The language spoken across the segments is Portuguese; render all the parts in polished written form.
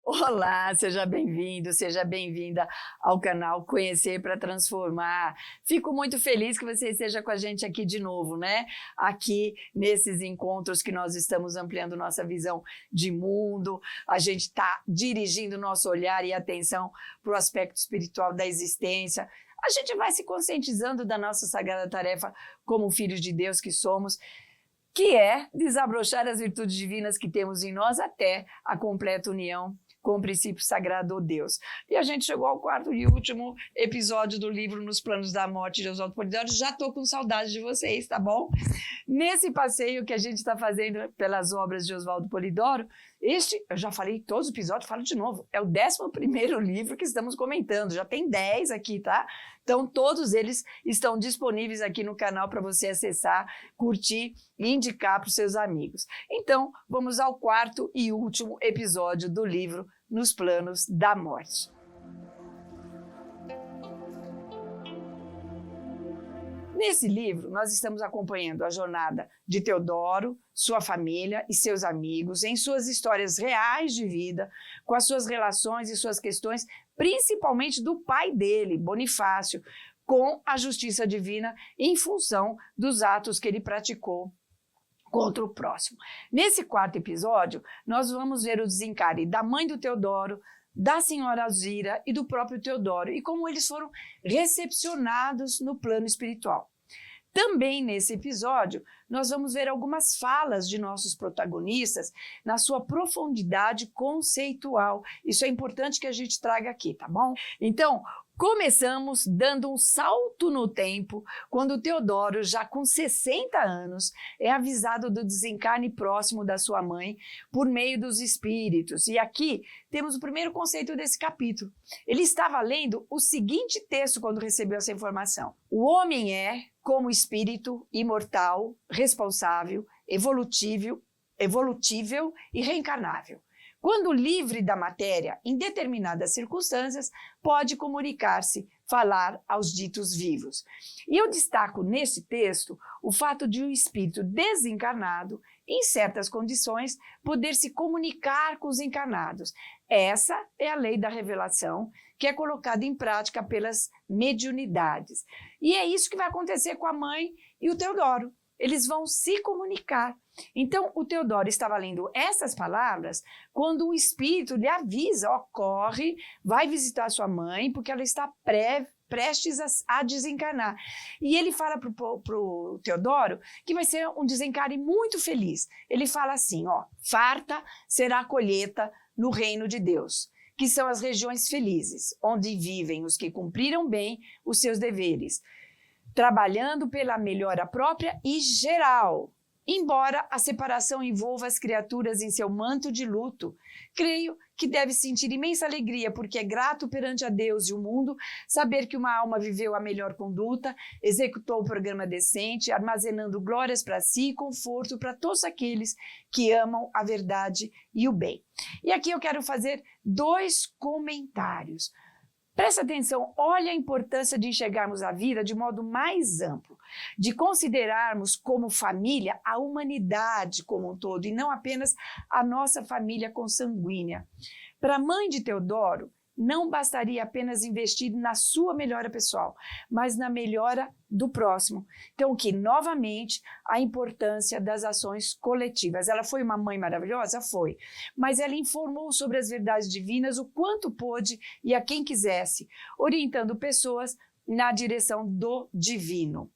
Olá, seja bem-vindo, seja bem-vinda ao canal Conhecer para Transformar. Fico muito feliz que você esteja com a gente aqui de novo, né? Aqui nesses encontros que nós estamos ampliando nossa visão de mundo, a gente está dirigindo nosso olhar e atenção para o aspecto espiritual da existência. A gente vai se conscientizando da nossa sagrada tarefa como filhos de Deus que somos, que é desabrochar as virtudes divinas que temos em nós até a completa união com o princípio sagrado, Deus. E a gente chegou ao quarto e último episódio do livro Nos Planos da Morte de Oswaldo Polidoro. Já estou com saudade de vocês, tá bom? Nesse passeio que a gente está fazendo pelas obras de Oswaldo Polidoro, eu já falei em todos os episódios, falo de novo, é o 11º livro que estamos comentando, já tem 10 aqui, tá? Então todos eles estão disponíveis aqui no canal para você acessar, curtir e indicar para os seus amigos. Então vamos ao quarto e último episódio do livro Nos Planos da Morte. Nesse livro, nós estamos acompanhando a jornada de Teodoro, sua família e seus amigos, em suas histórias reais de vida, com as suas relações e suas questões, principalmente do pai dele, Bonifácio, com a justiça divina em função dos atos que ele praticou contra o próximo. Nesse quarto episódio, nós vamos ver o desencarne da mãe do Teodoro, da senhora Alzira e do próprio Teodoro, e como eles foram recepcionados no plano espiritual. Também nesse episódio, nós vamos ver algumas falas de nossos protagonistas na sua profundidade conceitual. Isso é importante que a gente traga aqui, tá bom? Então, começamos dando um salto no tempo, quando o Teodoro, já com 60 anos, é avisado do desencarne próximo da sua mãe por meio dos espíritos. E aqui temos o primeiro conceito desse capítulo. Ele estava lendo o seguinte texto quando recebeu essa informação. O homem é, como espírito, imortal, responsável, evolutível e reencarnável. Quando livre da matéria, em determinadas circunstâncias, pode comunicar-se, falar aos ditos vivos. E eu destaco nesse texto o fato de um espírito desencarnado, em certas condições, poder se comunicar com os encarnados. Essa é a lei da revelação, que é colocada em prática pelas mediunidades. E é isso que vai acontecer com a mãe e o Teodoro. Eles vão se comunicar. Então, o Teodoro estava lendo essas palavras quando o espírito lhe avisa, ó, corre, vai visitar sua mãe, porque ela está prestes a desencarnar. E ele fala para o Teodoro que vai ser um desencarne muito feliz. Ele fala assim, ó, farta será a colheita no reino de Deus, que são as regiões felizes, onde vivem os que cumpriram bem os seus deveres, trabalhando pela melhora própria e geral. Embora a separação envolva as criaturas em seu manto de luto, creio que deve sentir imensa alegria, porque é grato perante a Deus e o mundo saber que uma alma viveu a melhor conduta, executou o programa decente, armazenando glórias para si e conforto para todos aqueles que amam a verdade e o bem. E aqui eu quero fazer 2 comentários. Presta atenção, olha a importância de enxergarmos a vida de modo mais amplo, de considerarmos como família a humanidade como um todo e não apenas a nossa família consanguínea. Para a mãe de Teodoro, não bastaria apenas investir na sua melhora pessoal, mas na melhora do próximo. Então, que novamente a importância das ações coletivas. Ela foi uma mãe maravilhosa? Foi. Mas ela informou sobre as verdades divinas o quanto pôde e a quem quisesse, orientando pessoas na direção do divino.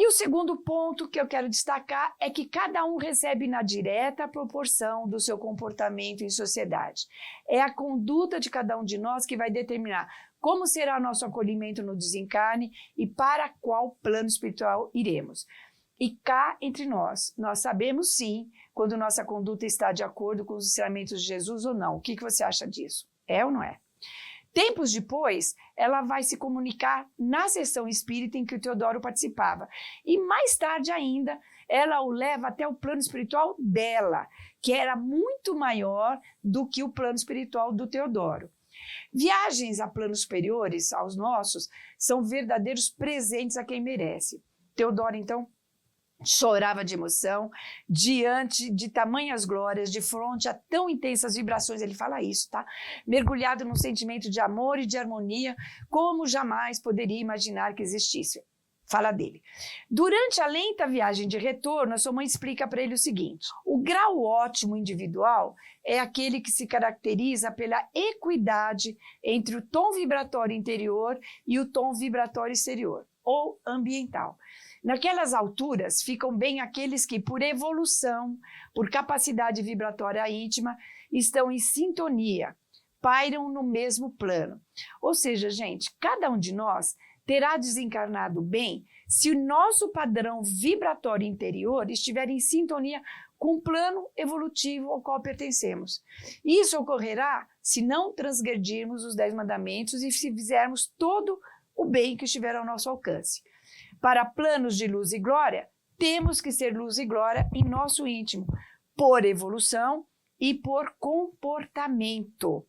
E o segundo ponto que eu quero destacar é que cada um recebe na direta proporção do seu comportamento em sociedade. É a conduta de cada um de nós que vai determinar como será nosso acolhimento no desencarne e para qual plano espiritual iremos. E cá entre nós sabemos sim quando nossa conduta está de acordo com os ensinamentos de Jesus ou não. O que você acha disso? É ou não é? Tempos depois, ela vai se comunicar na sessão espírita em que o Teodoro participava. E mais tarde ainda, ela o leva até o plano espiritual dela, que era muito maior do que o plano espiritual do Teodoro. Viagens a planos superiores, aos nossos, são verdadeiros presentes a quem merece. Teodoro, então, chorava de emoção, diante de tamanhas glórias, de fronte a tão intensas vibrações, ele fala isso, tá? Mergulhado num sentimento de amor e de harmonia, como jamais poderia imaginar que existisse. Fala dele. Durante a lenta viagem de retorno, a sua mãe explica para ele o seguinte: o grau ótimo individual é aquele que se caracteriza pela equidade entre o tom vibratório interior e o tom vibratório exterior, ou ambiental. Naquelas alturas ficam bem aqueles que, por evolução, por capacidade vibratória íntima, estão em sintonia, pairam no mesmo plano. Ou seja, gente, cada um de nós terá desencarnado bem se o nosso padrão vibratório interior estiver em sintonia com o plano evolutivo ao qual pertencemos. Isso ocorrerá se não transgredirmos os 10 mandamentos e se fizermos todo o bem que estiver ao nosso alcance. Para planos de luz e glória, temos que ser luz e glória em nosso íntimo, por evolução e por comportamento.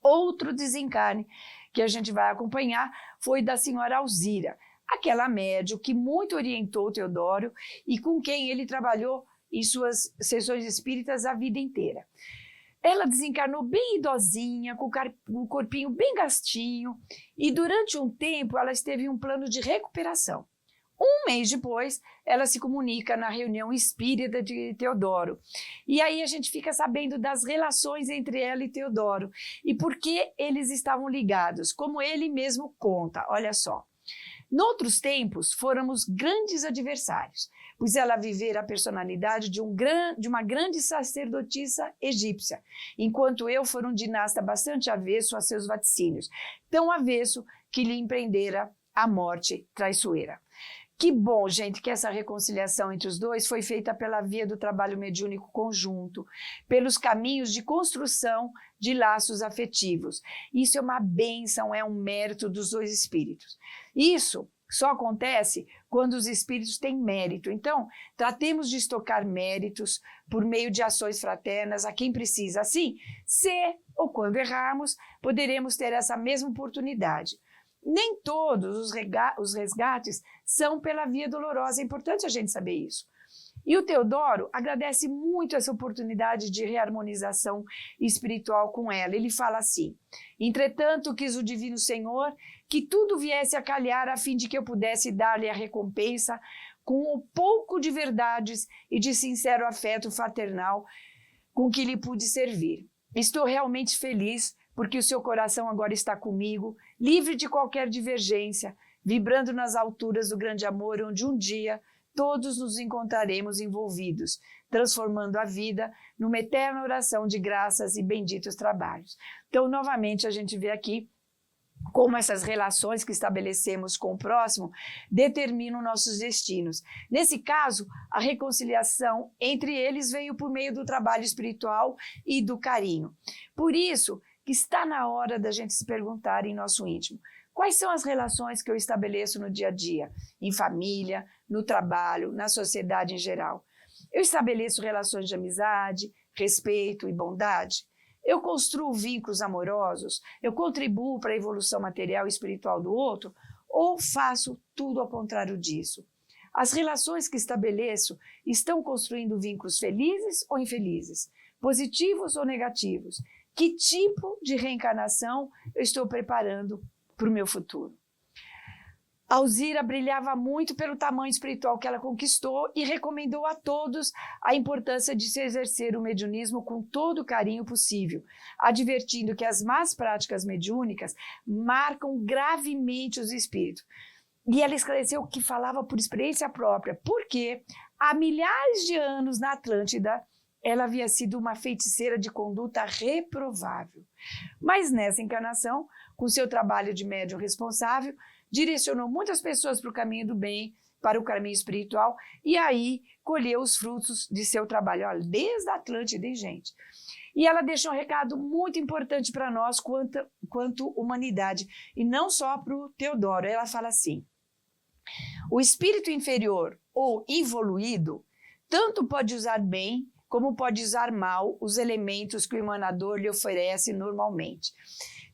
Outro desencarne que a gente vai acompanhar foi da senhora Alzira, aquela médium que muito orientou Teodoro e com quem ele trabalhou em suas sessões espíritas a vida inteira. Ela desencarnou bem idosinha, com o corpinho bem gastinho, e durante um tempo ela esteve em um plano de recuperação. Um mês depois, ela se comunica na reunião espírita de Teodoro. E aí a gente fica sabendo das relações entre ela e Teodoro e por que eles estavam ligados, como ele mesmo conta. Olha só. Noutros tempos, fôramos grandes adversários, pois ela vivera a personalidade de uma grande sacerdotisa egípcia, enquanto eu fora um dinasta bastante avesso a seus vaticínios, tão avesso que lhe empreendera a morte traiçoeira. Que bom, gente, que essa reconciliação entre os dois foi feita pela via do trabalho mediúnico conjunto, pelos caminhos de construção de laços afetivos. Isso é uma bênção, é um mérito dos dois espíritos. Isso só acontece quando os espíritos têm mérito. Então, tratemos de estocar méritos por meio de ações fraternas a quem precisa. Assim, se ou quando errarmos, poderemos ter essa mesma oportunidade. Nem todos os resgates são pela via dolorosa, é importante a gente saber isso. E o Teodoro agradece muito essa oportunidade de reharmonização espiritual com ela. Ele fala assim: entretanto, quis o Divino Senhor que tudo viesse a calhar a fim de que eu pudesse dar-lhe a recompensa com o pouco de verdades e de sincero afeto fraternal com que lhe pude servir. Estou realmente feliz porque o seu coração agora está comigo, livre de qualquer divergência, vibrando nas alturas do grande amor, onde um dia todos nos encontraremos envolvidos, transformando a vida numa eterna oração de graças e benditos trabalhos. Então, novamente, a gente vê aqui como essas relações que estabelecemos com o próximo determinam nossos destinos. Nesse caso, a reconciliação entre eles veio por meio do trabalho espiritual e do carinho. Por isso, que está na hora da gente se perguntar em nosso íntimo: quais são as relações que eu estabeleço no dia a dia, em família, no trabalho, na sociedade em geral? Eu estabeleço relações de amizade, respeito e bondade? Eu construo vínculos amorosos? Eu contribuo para a evolução material e espiritual do outro? Ou faço tudo ao contrário disso? As relações que estabeleço estão construindo vínculos felizes ou infelizes? Positivos ou negativos? Que tipo de reencarnação eu estou preparando para o meu futuro? Alzira brilhava muito pelo tamanho espiritual que ela conquistou e recomendou a todos a importância de se exercer o mediunismo com todo o carinho possível, advertindo que as más práticas mediúnicas marcam gravemente os espíritos. E ela esclareceu que falava por experiência própria, porque há milhares de anos na Atlântida, ela havia sido uma feiticeira de conduta reprovável. Mas nessa encarnação, com seu trabalho de médium responsável, direcionou muitas pessoas para o caminho do bem, para o caminho espiritual, e aí colheu os frutos de seu trabalho. Olha, desde a Atlântida, hein, gente? E ela deixou um recado muito importante para nós quanto humanidade, e não só para o Teodoro. Ela fala assim: o espírito inferior ou evoluído tanto pode usar bem como pode usar mal os elementos que o emanador lhe oferece normalmente.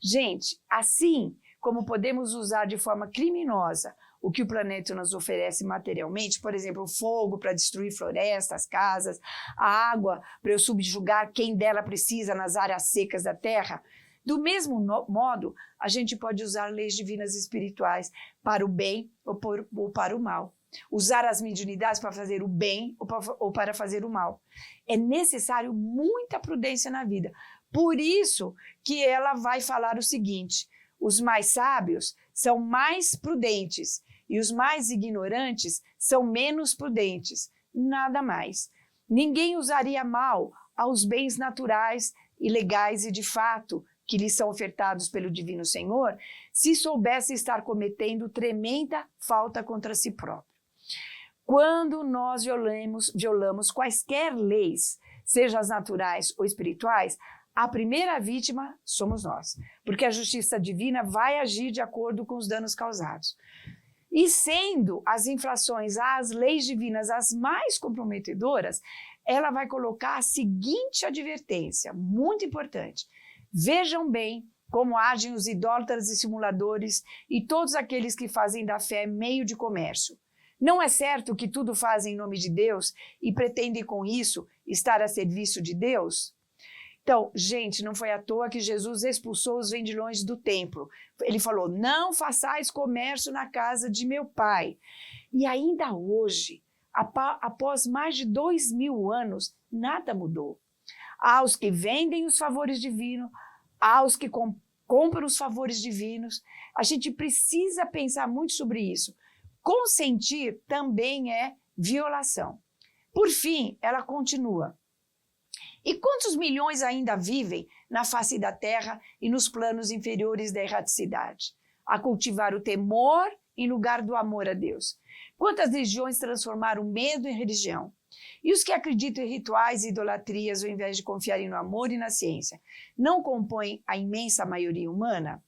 Gente, assim como podemos usar de forma criminosa o que o planeta nos oferece materialmente, por exemplo, o fogo para destruir florestas, casas, a água para eu subjugar quem dela precisa nas áreas secas da terra, do mesmo modo, a gente pode usar leis divinas espirituais para o bem ou para o mal. Usar as mediunidades para fazer o bem ou para fazer o mal. É necessário muita prudência na vida. Por isso que ela vai falar o seguinte: os mais sábios são mais prudentes e os mais ignorantes são menos prudentes. Nada mais. Ninguém usaria mal aos bens naturais e legais e de fato que lhes são ofertados pelo Divino Senhor, se soubesse estar cometendo tremenda falta contra si próprio. Quando nós violamos quaisquer leis, sejam as naturais ou espirituais, a primeira vítima somos nós, porque a justiça divina vai agir de acordo com os danos causados. E sendo as infrações às leis divinas as mais comprometedoras, ela vai colocar a seguinte advertência, muito importante. Vejam bem como agem os idólatras e simuladores e todos aqueles que fazem da fé meio de comércio. Não é certo que tudo fazem em nome de Deus e pretendem com isso estar a serviço de Deus? Então, gente, não foi à toa que Jesus expulsou os vendilhões do templo. Ele falou, não façais comércio na casa de meu pai. E ainda hoje, após mais de 2000 anos, nada mudou. Há os que vendem os favores divinos, há os que compram os favores divinos. A gente precisa pensar muito sobre isso. Consentir também é violação. Por fim, ela continua. E quantos milhões ainda vivem na face da terra e nos planos inferiores da erraticidade, a cultivar o temor em lugar do amor a Deus? Quantas religiões transformaram o medo em religião? E os que acreditam em rituais e idolatrias ao invés de confiarem no amor e na ciência, não compõem a imensa maioria humana?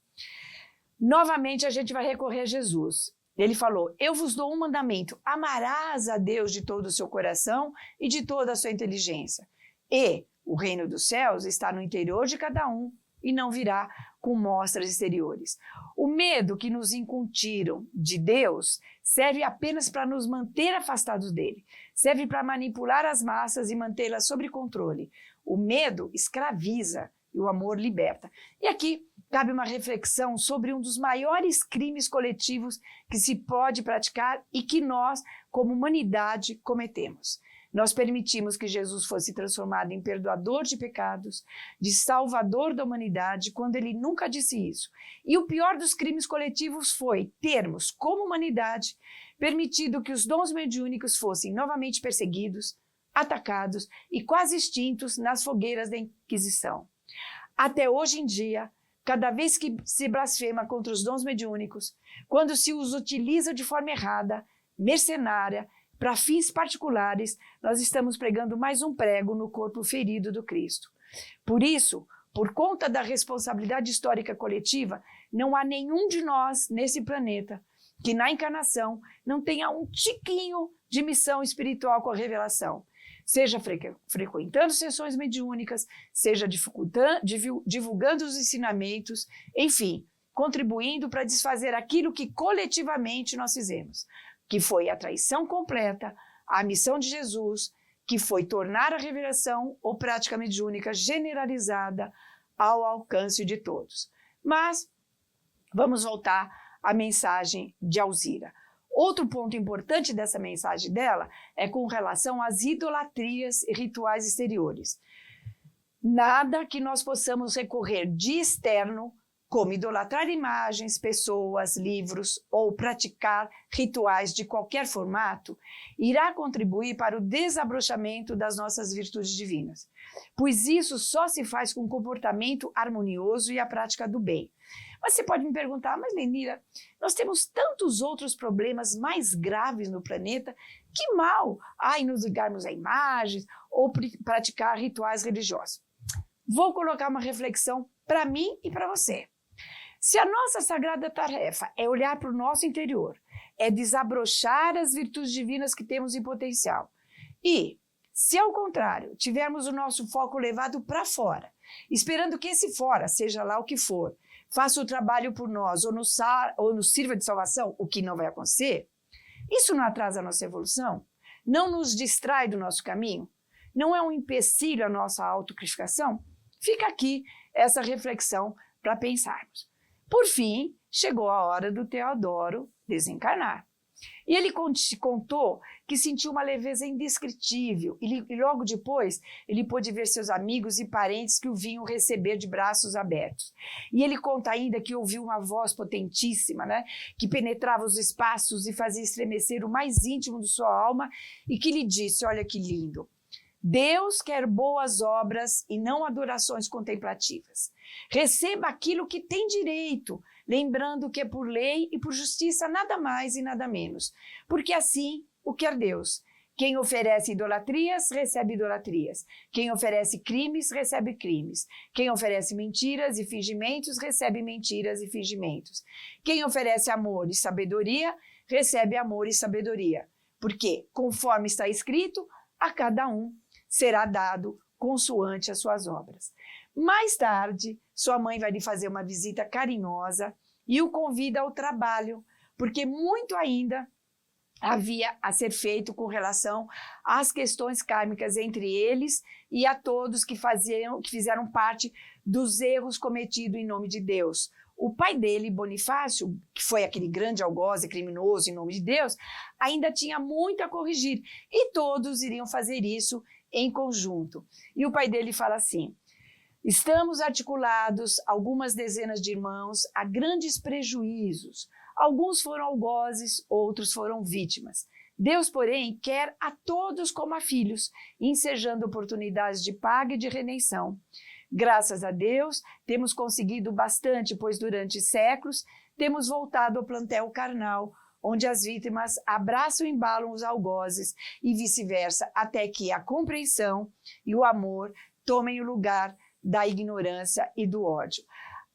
Novamente a gente vai recorrer a Jesus. Ele falou, eu vos dou um mandamento, amarás a Deus de todo o seu coração e de toda a sua inteligência. E o reino dos céus está no interior de cada um e não virá com mostras exteriores. O medo que nos incutiram de Deus serve apenas para nos manter afastados dele. Serve para manipular as massas e mantê-las sob controle. O medo escraviza e o amor liberta. E aqui cabe uma reflexão sobre um dos maiores crimes coletivos que se pode praticar e que nós, como humanidade, cometemos. Nós permitimos que Jesus fosse transformado em perdoador de pecados, de salvador da humanidade, quando ele nunca disse isso. E o pior dos crimes coletivos foi termos, como humanidade, permitido que os dons mediúnicos fossem novamente perseguidos, atacados e quase extintos nas fogueiras da Inquisição. Até hoje em dia, cada vez que se blasfema contra os dons mediúnicos, quando se os utiliza de forma errada, mercenária, para fins particulares, nós estamos pregando mais um prego no corpo ferido do Cristo. Por isso, por conta da responsabilidade histórica coletiva, não há nenhum de nós nesse planeta que na encarnação não tenha um tiquinho de missão espiritual com a revelação. Seja frequentando sessões mediúnicas, seja divulgando os ensinamentos, enfim, contribuindo para desfazer aquilo que coletivamente nós fizemos, que foi a traição completa, a missão de Jesus, que foi tornar a revelação ou prática mediúnica generalizada ao alcance de todos. Mas vamos voltar à mensagem de Alzira. Outro ponto importante dessa mensagem dela é com relação às idolatrias e rituais exteriores. Nada que nós possamos recorrer de externo, como idolatrar imagens, pessoas, livros ou praticar rituais de qualquer formato, irá contribuir para o desabrochamento das nossas virtudes divinas, pois isso só se faz com comportamento harmonioso e a prática do bem. Mas você pode me perguntar, mas Lenira, nós temos tantos outros problemas mais graves no planeta, que mal há em nos ligarmos a imagens ou praticar rituais religiosos? Vou colocar uma reflexão para mim e para você. Se a nossa sagrada tarefa é olhar para o nosso interior, é desabrochar as virtudes divinas que temos em potencial, e, se ao contrário, tivermos o nosso foco levado para fora, esperando que esse fora, seja lá o que for, faça o trabalho por nós, ou nos sirva de salvação, o que não vai acontecer, isso não atrasa a nossa evolução? Não nos distrai do nosso caminho? Não é um empecilho à nossa autocritificação? Fica aqui essa reflexão para pensarmos. Por fim, chegou a hora do Teodoro desencarnar. E ele contou que sentiu uma leveza indescritível e logo depois ele pôde ver seus amigos e parentes que o vinham receber de braços abertos. E ele conta ainda que ouviu uma voz potentíssima, né, que penetrava os espaços e fazia estremecer o mais íntimo de sua alma e que lhe disse, olha que lindo, Deus quer boas obras e não adorações contemplativas. Receba aquilo que tem direito, lembrando que é por lei e por justiça nada mais e nada menos. Porque assim o quer Deus. Quem oferece idolatrias, recebe idolatrias. Quem oferece crimes, recebe crimes. Quem oferece mentiras e fingimentos, recebe mentiras e fingimentos. Quem oferece amor e sabedoria, recebe amor e sabedoria. Porque, conforme está escrito, a cada um será dado consoante as suas obras. Mais tarde, sua mãe vai lhe fazer uma visita carinhosa e o convida ao trabalho, porque muito ainda havia a ser feito com relação às questões kármicas entre eles e a todos que fizeram parte dos erros cometidos em nome de Deus. O pai dele, Bonifácio, que foi aquele grande algoz e criminoso em nome de Deus, ainda tinha muito a corrigir e todos iriam fazer isso em conjunto. E o pai dele fala assim, estamos articulados, algumas dezenas de irmãos, a grandes prejuízos. Alguns foram algozes, outros foram vítimas. Deus, porém, quer a todos como a filhos, ensejando oportunidades de paga e de redenção. Graças a Deus, temos conseguido bastante, pois durante séculos temos voltado ao plantel carnal, onde as vítimas abraçam e embalam os algozes e vice-versa, até que a compreensão e o amor tomem o lugar da ignorância e do ódio.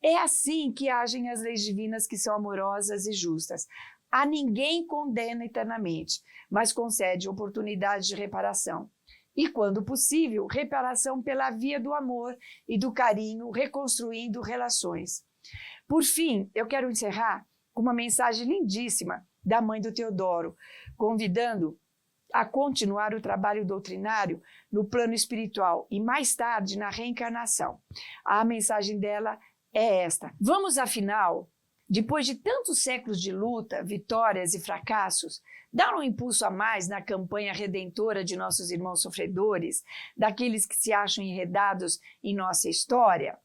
É assim que agem as leis divinas que são amorosas e justas. A ninguém condena eternamente, mas concede oportunidade de reparação. E, quando possível, reparação pela via do amor e do carinho, reconstruindo relações. Por fim, eu quero encerrar com uma mensagem lindíssima da mãe do Teodoro, convidando a continuar o trabalho doutrinário no plano espiritual e mais tarde na reencarnação. A mensagem dela é esta. Vamos, afinal, depois de tantos séculos de luta, vitórias e fracassos, dar um impulso a mais na campanha redentora de nossos irmãos sofredores, daqueles que se acham enredados em nossa história?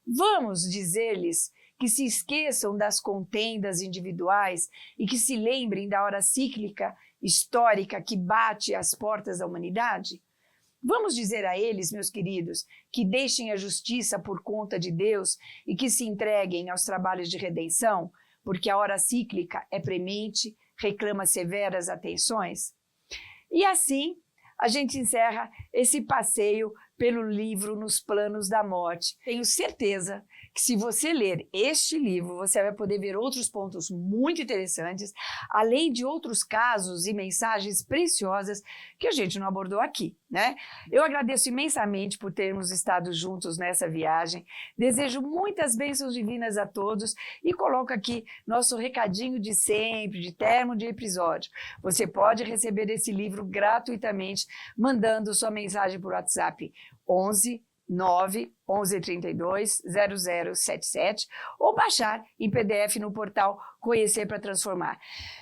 Vamos dizer-lhes que se esqueçam das contendas individuais e que se lembrem da hora cíclica histórica que bate às portas da humanidade? Vamos dizer a eles, meus queridos, que deixem a justiça por conta de Deus e que se entreguem aos trabalhos de redenção, porque a hora cíclica é premente, reclama severas atenções? E assim, a gente encerra esse passeio pelo livro Nos Planos da Morte. Tenho certeza que se você ler este livro, você vai poder ver outros pontos muito interessantes, além de outros casos e mensagens preciosas que a gente não abordou aqui, né? Eu agradeço imensamente por termos estado juntos nessa viagem, desejo muitas bênçãos divinas a todos e coloco aqui nosso recadinho de sempre, de termo de episódio. Você pode receber esse livro gratuitamente, mandando sua mensagem por WhatsApp 11 9 11 32 0077 ou baixar em PDF no portal Conhecer para Transformar.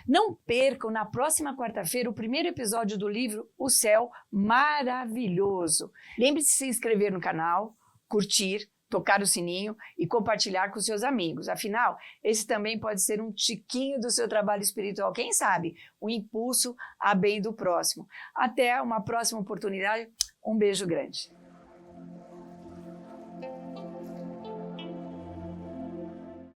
Não percam na próxima quarta-feira o primeiro episódio do livro O Céu Maravilhoso. Lembre-se de se inscrever no canal, curtir, tocar o sininho e compartilhar com seus amigos. Afinal, esse também pode ser um tiquinho do seu trabalho espiritual. Quem sabe? Um impulso a bem do próximo. Até uma próxima oportunidade. Um beijo grande.